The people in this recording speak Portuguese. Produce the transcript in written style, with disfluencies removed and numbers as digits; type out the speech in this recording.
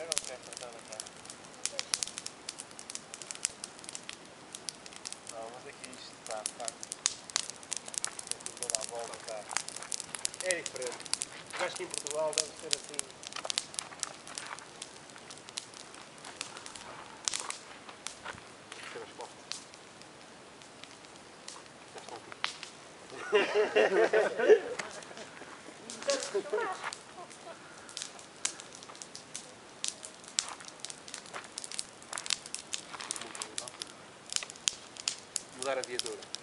ou quer apertar na cara? Não, mas aqui isto está. Aqui toda a volta está. É diferente. Eu acho que em Portugal deve ser assim. Ter as costas. Já estão aqui. Mudar a viatura.